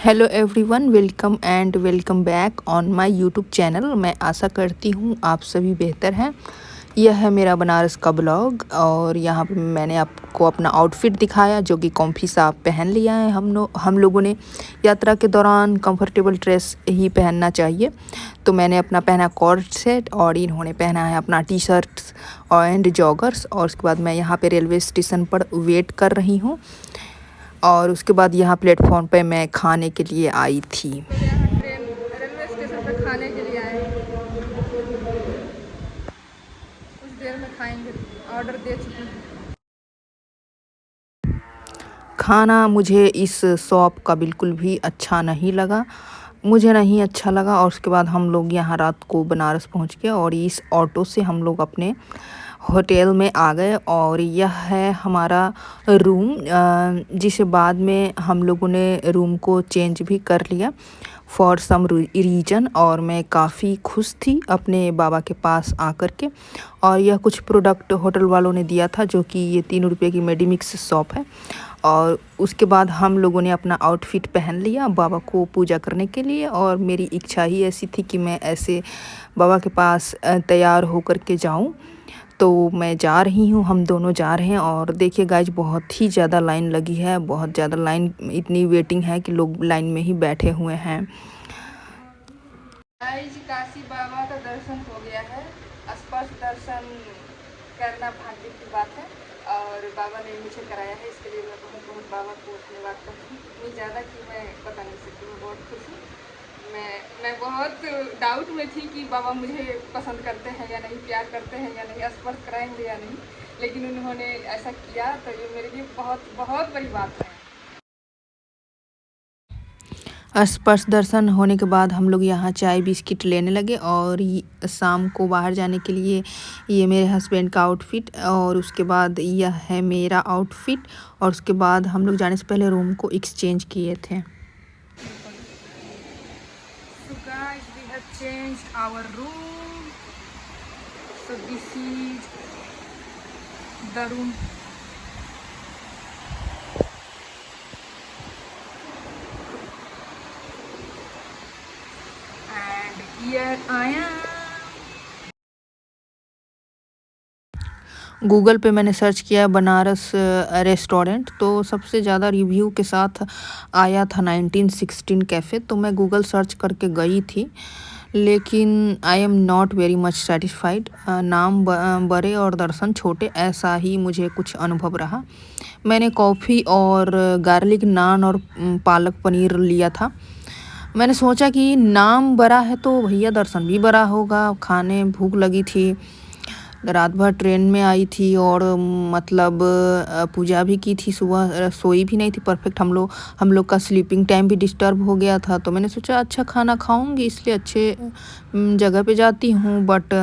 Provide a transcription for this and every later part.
Hello everyone, welcome and welcome back on my YouTube channel. मैं आशा करती हूँ आप सभी बेहतर हैं। यह है मेरा बनारस का ब्लॉग और यहाँ पे मैंने आपको अपना आउटफिट दिखाया जो कि कॉम्फी साहब पहन लिया है। हम लोगों ने यात्रा के दौरान कंफर्टेबल ड्रेस ही पहनना चाहिए, तो मैंने अपना पहना कॉर्ड सेट और इन्होंने पहना है अपना टी शर्ट्स और एंड जॉगर्स। और उसके बाद मैं यहाँ पे रेलवे स्टेशन पर वेट कर रही हूँ और उसके बाद यहाँ प्लेटफॉर्म पे मैं खाने के लिए आई थी। तो यहाँ रेलवे स्टेशन पे खाने के लिए आए हैं। कुछ देर में खाएंगे। ऑर्डर दे चुकी हूँ। खाना मुझे इस शॉप का बिल्कुल भी अच्छा नहीं लगा, मुझे नहीं अच्छा लगा। और उसके बाद हम लोग यहाँ रात को बनारस पहुँच गए और इस ऑटो से हम लोग अपने होटल में आ गए। और यह है हमारा रूम, जिसे बाद में हम लोगों ने रूम को चेंज भी कर लिया फॉर सम रीजन। और मैं काफ़ी खुश थी अपने बाबा के पास आकर के। और यह कुछ प्रोडक्ट होटल वालों ने दिया था, जो कि ये 3 रुपये की मेडिमिक्स शॉप है। और उसके बाद हम लोगों ने अपना आउटफिट पहन लिया बाबा को पूजा करने के लिए। और मेरी इच्छा ही ऐसी थी कि मैं ऐसे बाबा के पास तैयार होकर के जाऊं। तो मैं जा रही हूँ, हम दोनों जा रहे हैं। और देखिए गाइज, बहुत ही ज़्यादा लाइन लगी है, बहुत ज़्यादा लाइन, इतनी वेटिंग है कि लोग लाइन में ही बैठे हुए हैं। गाइस, काशी बाबा का दर्शन हो गया है। स्पर्श दर्शन करना भाग्य की बात है और बाबा ने मुझे कराया है। इसके लिए मैं बहुत बहुत बाबा को धन्यवाद करती हूँ। इतनी ज़्यादा कि मैं बता नहीं सकती। मैं बहुत खुश हूँ। मैं बहुत डाउट में थी कि बाबा मुझे पसंद करते हैं या नहीं, प्यार करते हैं या नहीं, स्पर्श कराएंगे या नहीं, लेकिन उन्होंने ऐसा किया तो ये मेरे लिए बहुत बहुत बड़ी बात है। स्पर्श दर्शन होने के बाद हम लोग यहाँ चाय बिस्किट लेने लगे। और शाम को बाहर जाने के लिए ये मेरे हस्बैंड का आउटफिट और उसके बाद यह है मेरा आउटफिट। और उसके बाद हम लोग जाने से पहले रूम को एक्सचेंज किए थे। So guys, we have changed our room. So this is the room. And here I am. Google पे मैंने सर्च किया बनारस रेस्टोरेंट, तो सबसे ज़्यादा रिव्यू के साथ आया था 1916 कैफ़े। तो मैं गूगल सर्च करके गई थी, लेकिन I am not very much satisfied. नाम बड़े और दर्शन छोटे, ऐसा ही मुझे कुछ अनुभव रहा। मैंने कॉफ़ी और गार्लिक नान और पालक पनीर लिया था। मैंने सोचा कि नाम बड़ा है तो भैया दर्शन भी बड़ा होगा। खाने भूख लगी थी, रात भर ट्रेन में आई थी और मतलब पूजा भी की थी। सुबह सोई भी नहीं थी परफेक्ट। हम लोग का स्लीपिंग टाइम भी डिस्टर्ब हो गया था। तो मैंने सोचा अच्छा खाना खाऊंगी, इसलिए अच्छे जगह पे जाती हूँ। But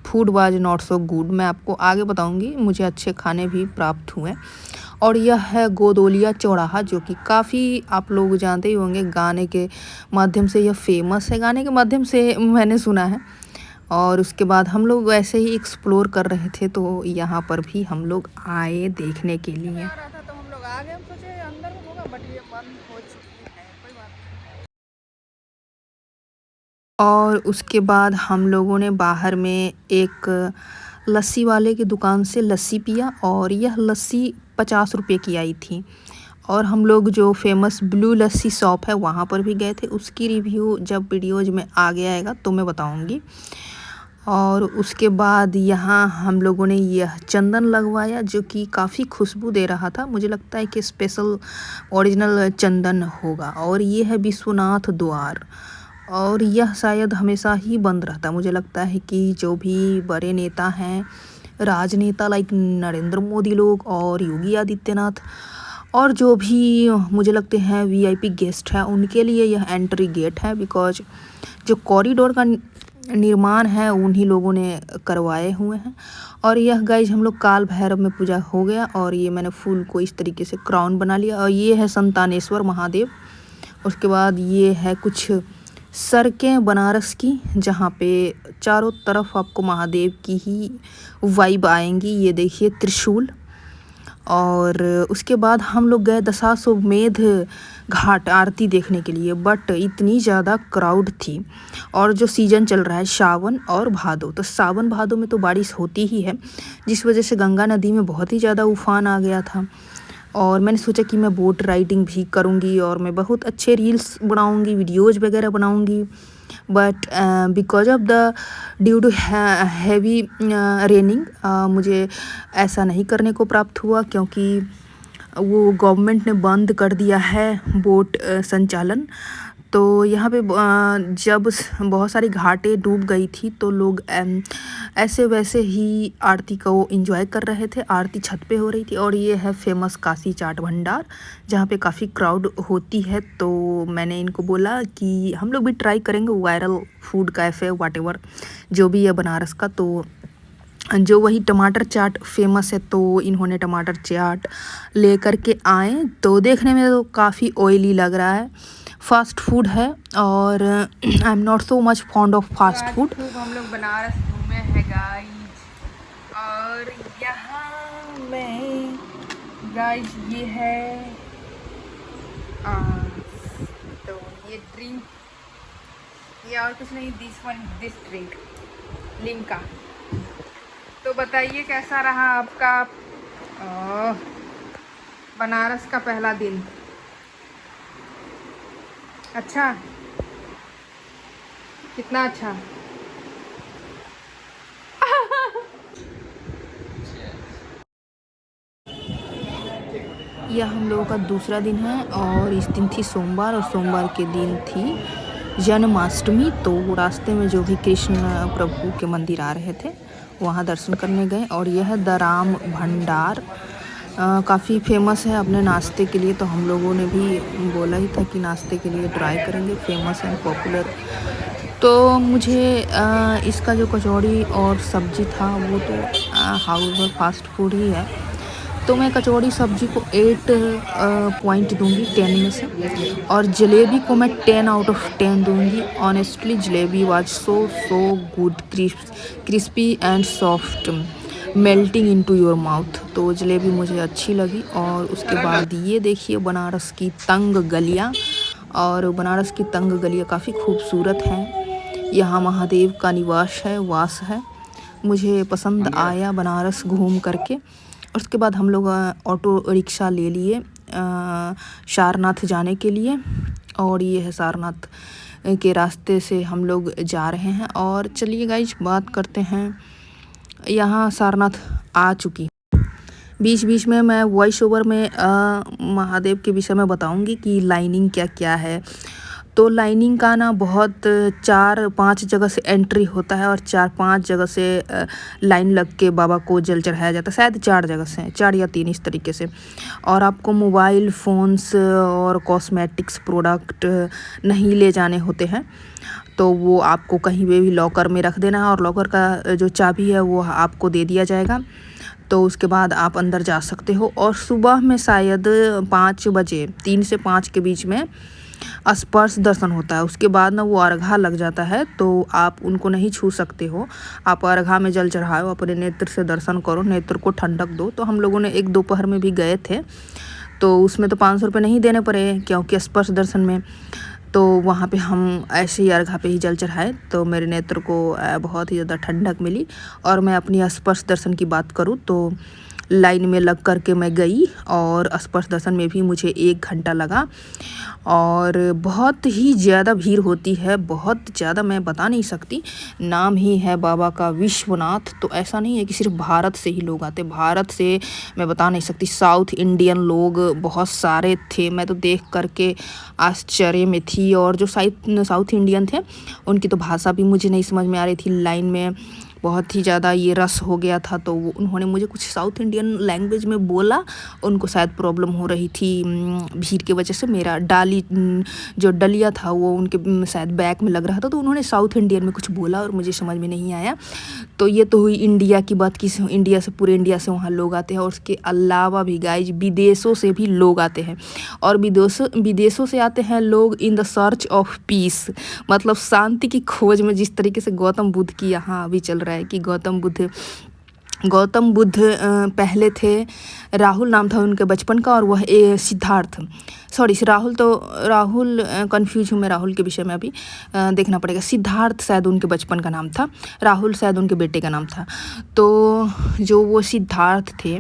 food was not so good. मैं आपको आगे बताऊंगी, मुझे अच्छे खाने भी प्राप्त हुए। और यह है गोदोलिया चौराहा, जो कि काफ़ी आप लोग जानते ही होंगे, गाने के माध्यम से यह फेमस है, गाने के माध्यम से मैंने सुना है। और उसके बाद हम लोग ऐसे ही एक्सप्लोर कर रहे थे, तो यहाँ पर भी हम लोग आए देखने के लिए। आ रहा था तो हम लोग आ गए। हम सोचे अंदर में होगा बट ये बंद हो चुकी है। कोई बात नहीं। और उसके बाद हम लोगों ने बाहर में एक लस्सी वाले की दुकान से लस्सी पिया और यह लस्सी 50 रुपये की आई थी। और हम लोग जो फेमस ब्लू लस्सी शॉप है वहाँ पर भी गए थे। उसकी रिव्यू जब वीडियोज में आगे आएगा तो मैं बताऊँगी। और उसके बाद यहाँ हम लोगों ने यह चंदन लगवाया, जो कि काफ़ी खुशबू दे रहा था। मुझे लगता है कि स्पेशल ओरिजिनल चंदन होगा। और ये है विश्वनाथ द्वार, और यह शायद हमेशा ही बंद रहता। मुझे लगता है कि जो भी बड़े नेता हैं, राजनेता लाइक नरेंद्र मोदी लोग और योगी आदित्यनाथ, और जो भी मुझे लगते हैं वीआईपी गेस्ट हैं, उनके लिए यह एंट्री गेट है। बिकॉज जो कॉरिडोर का निर्माण है उन्हीं लोगों ने करवाए हुए हैं। और यह गाइज हम लोग काल भैरव में पूजा हो गया। और ये मैंने फूल को इस तरीके से क्राउन बना लिया। और ये है संतानेश्वर महादेव। उसके बाद ये है कुछ सड़कें बनारस की, जहाँ पे चारों तरफ आपको महादेव की ही वाइब आएंगी। ये देखिए त्रिशूल। और उसके बाद हम लोग गए दशाश्वमेध घाट आरती देखने के लिए, बट इतनी ज़्यादा क्राउड थी। और जो सीज़न चल रहा है सावन और भादो, तो सावन भादो में तो बारिश होती ही है, जिस वजह से गंगा नदी में बहुत ही ज़्यादा उफान आ गया था। और मैंने सोचा कि मैं बोट राइडिंग भी करूँगी और मैं बहुत अच्छे रील्स बनाऊँगी, वीडियोज़ वगैरह बनाऊँगी। But because of the due to heavy raining मुझे ऐसा नहीं करने को प्राप्त हुआ, क्योंकि वो गवर्नमेंट ने बंद कर दिया है बोट संचालन। तो यहाँ पे जब बहुत सारी घाटें डूब गई थी तो लोग ऐसे वैसे ही आरती को एंजॉय कर रहे थे। आरती छत पे हो रही थी और ये है फेमस काशी चाट भंडार, जहाँ पे काफ़ी क्राउड होती है। तो मैंने इनको बोला कि हम लोग भी ट्राई करेंगे वायरल फूड कैफ़े व्हाटएवर जो भी है बनारस का। तो जो वही टमाटर चाट फेमस है, तो इन्होंने टमाटर चाट ले कर के आए। तो देखने में तो काफ़ी ऑयली लग रहा है, फास्ट फूड है, और I am not so much fond of fast food. खूब हम लोग बनारस घूमे हैं गाइज, और यहाँ में गाइज ये है तो ये ड्रिंक, ये और कुछ नहीं, दिस ड्रिंक लिम्का। तो बताइए कैसा रहा आपका बनारस का पहला दिन? अच्छा, कितना अच्छा? यह हम लोगों का दूसरा दिन है और इस दिन थी सोमवार, और सोमवार के दिन थी जन्माष्टमी। तो रास्ते में जो भी कृष्ण प्रभु के मंदिर आ रहे थे वहाँ दर्शन करने गए। और यह है द राम भंडार, काफ़ी फेमस है अपने नाश्ते के लिए। तो हम लोगों ने भी बोला ही था कि नाश्ते के लिए ट्राई करेंगे, फेमस एंड पॉपुलर। तो मुझे इसका जो कचौड़ी और सब्जी था वो तो हाउस फास्ट फूड ही है, तो मैं कचौड़ी सब्जी को 8 पॉइंट दूंगी 10 में से, और जलेबी को मैं 10 आउट ऑफ 10 दूंगी। Honestly jalebi was so good, crispy and soft, melting into your mouth. तो जलेबी मुझे अच्छी लगी। और उसके बाद ये देखिए बनारस की तंग गलियाँ, और बनारस की तंग गलियाँ काफ़ी खूबसूरत हैं। यहाँ महादेव का निवास है, वास है। मुझे पसंद आया बनारस घूम करके। उसके बाद हम लोग ऑटो रिक्शा ले लिए सारनाथ जाने के लिए, और ये है सारनाथ के रास्ते से हम लोग जा रहे हैं। और चलिए गाइज बात करते हैं, यहाँ सारनाथ आ चुकी। बीच बीच में मैं वॉइस ओवर में महादेव के विषय में बताऊंगी कि लाइनिंग क्या क्या है। तो लाइनिंग का ना बहुत 4-5 जगह से एंट्री होता है, और 4-5 जगह से लाइन लग के बाबा को जल चढ़ाया जाता है। शायद 4 जगह से, 4 या 3 इस तरीके से। और आपको मोबाइल फ़ोन्स और कॉस्मेटिक्स प्रोडक्ट नहीं ले जाने होते हैं, तो वो आपको कहीं पे भी लॉकर में रख देना है, और लॉकर का जो चाबी है वो आपको दे दिया जाएगा। तो उसके बाद आप अंदर जा सकते हो। और सुबह में शायद 5 बजे, 3 से 5 के बीच में स्पर्श दर्शन होता है। उसके बाद ना वो अर्घा लग जाता है, तो आप उनको नहीं छू सकते हो। आप अर्घा में जल चढ़ाओ, अपने नेत्र से दर्शन करो, नेत्र को ठंडक दो। तो हम लोगों ने एक दोपहर में भी गए थे, तो उसमें तो 500 रुपये नहीं देने पड़े, क्योंकि स्पर्श दर्शन में। तो वहाँ पे हम ऐसे ही अर्घा पे ही जल चढ़ाए, तो मेरे नेत्र को बहुत ही ज़्यादा ठंडक मिली। और मैं अपनी स्पर्श दर्शन की बात करूँ तो लाइन में लग कर के मैं गई, और स्पर्श दर्शन में भी मुझे 1 घंटा लगा। और बहुत ही ज़्यादा भीड़ होती है, बहुत ज़्यादा, मैं बता नहीं सकती। नाम ही है बाबा का विश्वनाथ, तो ऐसा नहीं है कि सिर्फ भारत से ही लोग आते। भारत से मैं बता नहीं सकती, साउथ इंडियन लोग बहुत सारे थे। मैं तो देख करके आश्चर्य में थी। और जो साउथ इंडियन थे उनकी तो भाषा भी मुझे नहीं समझ में आ रही थी। लाइन में बहुत ही ज़्यादा ये रस हो गया था, तो उन्होंने मुझे कुछ साउथ इंडियन लैंग्वेज में बोला। उनको शायद प्रॉब्लम हो रही थी भीड़ की वजह से। मेरा जो डलिया था वो उनके शायद बैक में लग रहा था, तो उन्होंने साउथ इंडियन में कुछ बोला और मुझे समझ में नहीं आया। तो ये तो हुई इंडिया की बात, की इंडिया से, पूरे इंडिया से वहाँ लोग आते हैं। और उसके अलावा भी गाइज विदेशों से भी लोग आते हैं, और विदेशों से आते हैं लोग in the search of peace, मतलब शांति की खोज में। जिस तरीके से गौतम बुद्ध की यहाँ अभी चल रहा है कि गौतम बुद्ध गौतम बुद्ध पहले थे, राहुल नाम था उनके बचपन का, और वह सिद्धार्थ, सॉरी राहुल कंफ्यूज हूँ मैं राहुल के विषय में, अभी देखना पड़ेगा। सिद्धार्थ शायद उनके बचपन का नाम था, राहुल शायद उनके बेटे का नाम था। तो जो वो सिद्धार्थ थे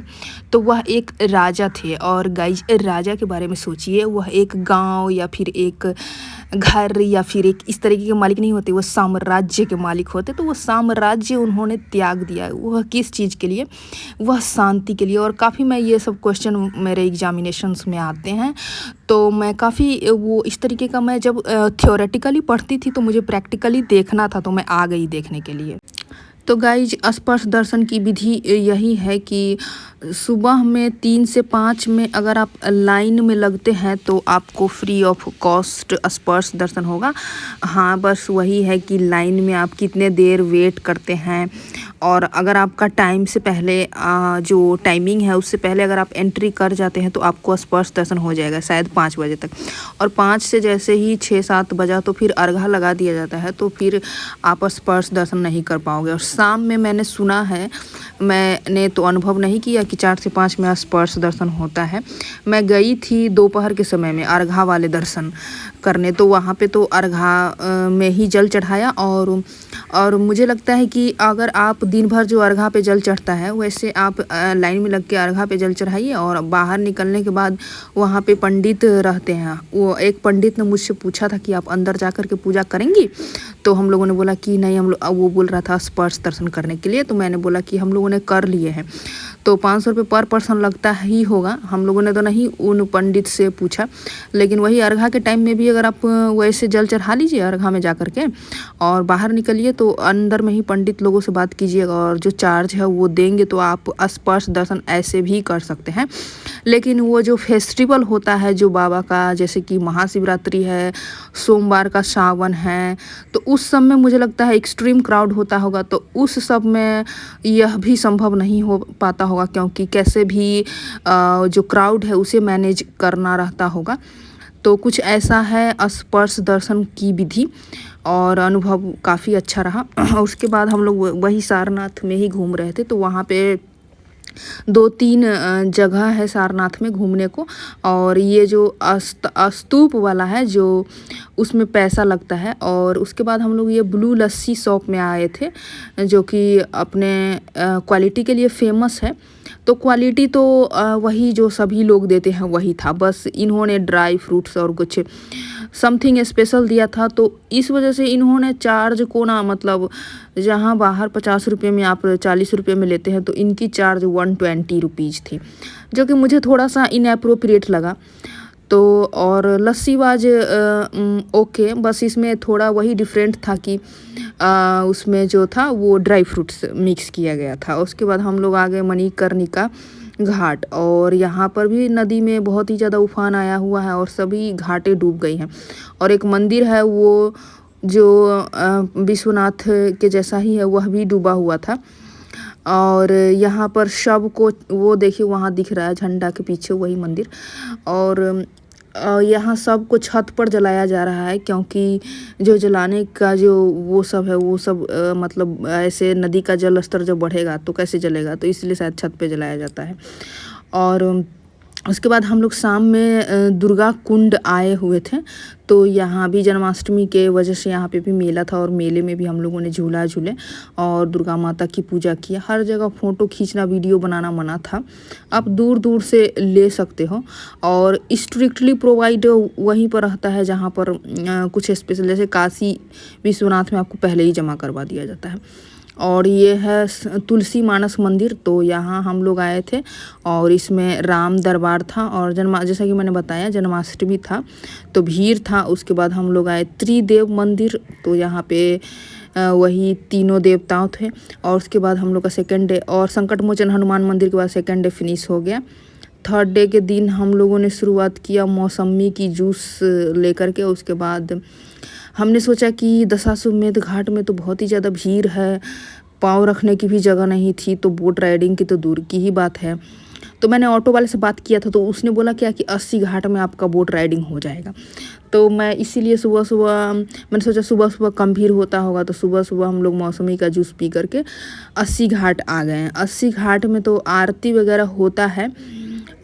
तो वह एक राजा थे, और गाइज राजा के बारे में सोचिए, वह एक गांव या फिर एक घर या फिर एक इस तरीके के मालिक नहीं होते, वो साम्राज्य के मालिक होते। तो वो साम्राज्य उन्होंने त्याग दिया, वह किस चीज़ के लिए? वह शांति के लिए। और काफ़ी मैं ये सब क्वेश्चन मेरे एग्जामिनेशंस में आते हैं, तो मैं काफ़ी वो इस तरीके का, मैं जब थ्योरेटिकली पढ़ती थी तो मुझे प्रैक्टिकली देखना था, तो मैं आ गई देखने के लिए। तो गाइज स्पर्श दर्शन की विधि यही है कि सुबह में 3 से 5 में अगर आप लाइन में लगते हैं तो आपको फ्री ऑफ कॉस्ट स्पर्श दर्शन होगा। हाँ, बस वही है कि लाइन में आप कितने देर वेट करते हैं, और अगर आपका टाइम से पहले जो टाइमिंग है उससे पहले अगर आप एंट्री कर जाते हैं तो आपको स्पर्श दर्शन हो जाएगा शायद 5 बजे तक। और 5 से जैसे ही 6-7 बजा तो फिर अर्घा लगा दिया जाता है, तो फिर आप स्पर्श दर्शन नहीं कर पाओगे। और शाम में मैंने सुना है, मैंने तो अनुभव नहीं किया कि 4 से 5 में स्पर्श दर्शन होता है। मैं गई थी दोपहर के समय में अर्घा वाले दर्शन करने, तो वहाँ पे तो अर्घा में ही जल चढ़ाया। और मुझे लगता है कि अगर आप दिन भर जो अर्घा पे जल चढ़ता है, वैसे आप लाइन में लग के अर्घा पे जल चढ़ाइए, और बाहर निकलने के बाद वहाँ पे पंडित रहते हैं। वो एक पंडित ने मुझसे पूछा था कि आप अंदर जा कर के पूजा करेंगी? तो हम लोगों ने बोला कि नहीं, हम लोग, वो बोल रहा था स्पर्श दर्शन करने के लिए, तो मैंने बोला कि हम लोगों ने कर लिए हैं। तो 500 रुपये पर पर्सन लगता ही होगा, हम लोगों ने तो नहीं उन पंडित से पूछा। लेकिन वही अर्घा के टाइम में भी अगर आप वैसे जल चढ़ा लीजिए अर्घा में जा कर के और बाहर निकलिए, तो अंदर में ही पंडित लोगों से बात कीजिएगा, और जो चार्ज है वो देंगे, तो आप स्पर्श दर्शन ऐसे भी कर सकते हैं। लेकिन वो जो फेस्टिवल होता है जो बाबा का, जैसे कि महाशिवरात्रि है, सोमवार का सावन है, तो उस सब में मुझे लगता है एक्सट्रीम क्राउड होता होगा, तो उस सब में यह भी संभव नहीं हो पाता होगा, क्योंकि कैसे भी जो क्राउड है उसे मैनेज करना रहता होगा। तो कुछ ऐसा है स्पर्श दर्शन की विधि, और अनुभव काफ़ी अच्छा रहा। उसके बाद हम लोग वही सारनाथ में ही घूम रहे थे, तो वहाँ पे 2-3 जगह है सारनाथ में घूमने को। और ये जो स्तूप वाला है जो उसमें पैसा लगता है। और उसके बाद हम लोग ये ब्लू लस्सी शॉप में आए थे, जो कि अपने क्वालिटी के लिए फेमस है। तो क्वालिटी तो वही जो सभी लोग देते हैं वही था, बस इन्होंने ड्राई फ्रूट्स और कुछ समथिंग स्पेशल दिया था। तो इस वजह से इन्होंने चार्ज को ना, मतलब जहाँ बाहर 50 रुपये में आप 40 रुपये में लेते हैं, तो इनकी चार्ज 120 रुपीज़ थी, जो कि मुझे थोड़ा सा इनएप्रोप्रिएट लगा। तो और लस्सीबाज ओके, बस इसमें थोड़ा वही डिफरेंट था कि उसमें जो था वो ड्राई फ्रूट्स मिक्स किया गया था। उसके बाद हम लोग आ गए मणिकर्णिका घाट, और यहाँ पर भी नदी में बहुत ही ज़्यादा उफान आया हुआ है और सभी घाटें डूब गई हैं। और एक मंदिर है वो जो विश्वनाथ के जैसा ही है, वह भी डूबा हुआ था। और यहाँ पर शव को, वो देखिए वहाँ दिख रहा है झंडा के पीछे वही मंदिर। और यहाँ सब को छत पर जलाया जा रहा है, क्योंकि जो जलाने का जो वो सब है, वो सब मतलब ऐसे नदी का जल स्तर जब बढ़ेगा तो कैसे जलेगा, तो इसलिए शायद छत पे जलाया जाता है। और उसके बाद हम लोग शाम में दुर्गा कुंड आए हुए थे, तो यहाँ भी जन्माष्टमी के वजह से यहाँ पे भी मेला था, और मेले में भी हम लोगों ने झूला झूले और दुर्गा माता की पूजा किया। हर जगह फ़ोटो खींचना, वीडियो बनाना मना था, आप दूर दूर से ले सकते हो। और स्ट्रिक्टली प्रोवाइड वहीं पर रहता है जहाँ पर कुछ स्पेशल, जैसे काशी विश्वनाथ में आपको पहले ही जमा करवा दिया जाता है। और ये है तुलसी मानस मंदिर, तो यहाँ हम लोग आए थे, और इसमें राम दरबार था, और जैसा कि मैंने बताया जन्माष्टमी था तो भीड़ था। उसके बाद हम लोग आए त्रिदेव मंदिर, तो यहाँ पे वही तीनों देवताओं थे। और उसके बाद हम लोग का सेकेंड डे, और संकट मोचन हनुमान मंदिर के बाद सेकेंड डे फिनिश हो गया। थर्ड डे के दिन हम लोगों ने शुरुआत किया मौसमी की जूस लेकर के। उसके बाद हमने सोचा कि दशाश्वमेध घाट में तो बहुत ही ज़्यादा भीड़ है, पाँव रखने की भी जगह नहीं थी, तो बोट राइडिंग की तो दूर की ही बात है। तो मैंने ऑटो वाले से बात किया था, तो उसने बोला क्या कि 80 घाट में आपका बोट राइडिंग हो जाएगा। तो मैं इसीलिए सुबह-सुबह मैंने सोचा सुबह-सुबह कम भीड़ होता होगा, तो सुबह-सुबह हम लोग मौसमी का जूस पी करके 80 घाट आ गए हैं। 80 घाट में तो आरती वगैरह होता है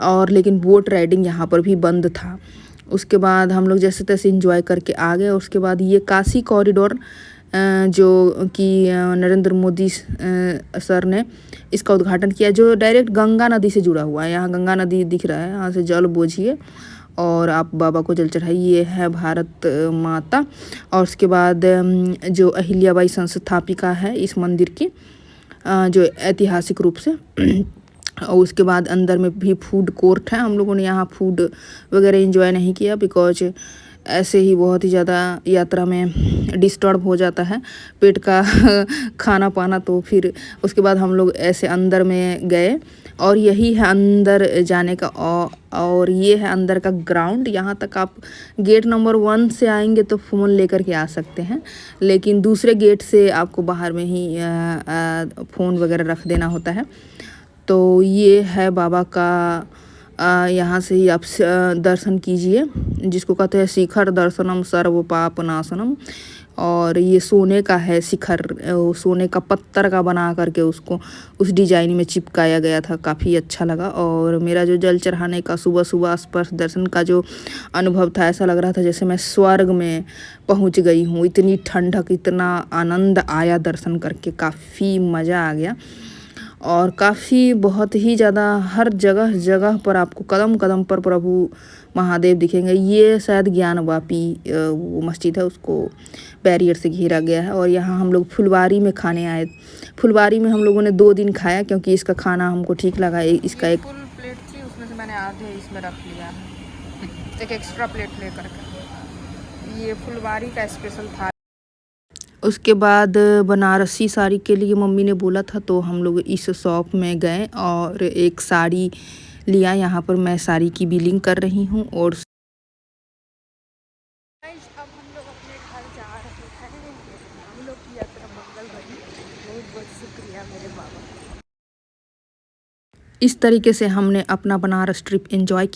और लेकिन बोट राइडिंग यहाँ पर भी बंद था। उसके बाद हम लोग जैसे तैसे एंजॉय करके आ गए। उसके बाद ये काशी कॉरिडोर जो कि नरेंद्र मोदी सर ने इसका उद्घाटन किया, जो डायरेक्ट गंगा नदी से जुड़ा हुआ है। यहाँ गंगा नदी दिख रहा है, यहाँ से जल बोझिए और आप बाबा को जल चढ़ाइए। ये है भारत माता। और उसके बाद जो अहिल्याबाई संस्थापिका है इस मंदिर की, जो ऐतिहासिक रूप से और उसके बाद अंदर में भी फूड कोर्ट है। हम लोगों ने यहाँ फूड वगैरह एंजॉय नहीं किया, बिकॉज ऐसे ही बहुत ही ज़्यादा यात्रा में डिस्टर्ब हो जाता है पेट का खाना पाना। तो फिर उसके बाद हम लोग ऐसे अंदर में गए और यही है अंदर जाने का और ये है अंदर का ग्राउंड। यहाँ तक आप गेट नंबर 1 से आएंगे तो फ़ोन लेकर के आ सकते हैं, लेकिन दूसरे गेट से आपको बाहर में ही फ़ोन वगैरह रख देना होता है। तो ये है बाबा का, यहाँ से ही आप दर्शन कीजिए, जिसको कहते हैं शिखर दर्शनम सर्व पाप नाशनम। और ये सोने का है शिखर, सोने का पत्थर का बना करके उसको उस डिजाइन में चिपकाया गया था, काफ़ी अच्छा लगा। और मेरा जो जल चढ़ाने का सुबह सुबह स्पर्श दर्शन का जो अनुभव था, ऐसा लग रहा था जैसे मैं स्वर्ग में पहुंच गई हूँ। इतनी ठंडक, इतना आनंद आया दर्शन करके, काफ़ी मज़ा आ गया। और काफ़ी बहुत ही ज़्यादा हर जगह जगह पर आपको कदम कदम पर प्रभु महादेव दिखेंगे। ये शायद ज्ञान वापी वो मस्जिद है, उसको बैरियर से घेरा गया है। और यहाँ हम लोग फुलवारी में खाने आए। फुलवारी में हम लोगों ने 2 दिन खाया, क्योंकि इसका खाना हमको ठीक लगा। इसका एक फुल प्लेट थी, उसमें से मैंने आधे इसमें रख लिया, एक एक्स्ट्रा प्लेट लेकर के। ये फुलवारी का स्पेशल था। उसके बाद बनारसी साड़ी के लिए मम्मी ने बोला था, तो हम लोग इस शॉप में गए और एक साड़ी लिया। यहाँ पर मैं साड़ी की बिलिंग कर रही हूँ। और अब हम लोग अपने घर जा रहे हैं। हम लोग की यात्रा मंगल रही। बहुत बहुत शुक्रिया मेरे बाबा। इस तरीके से हमने अपना बनारस ट्रिप एंजॉय किया।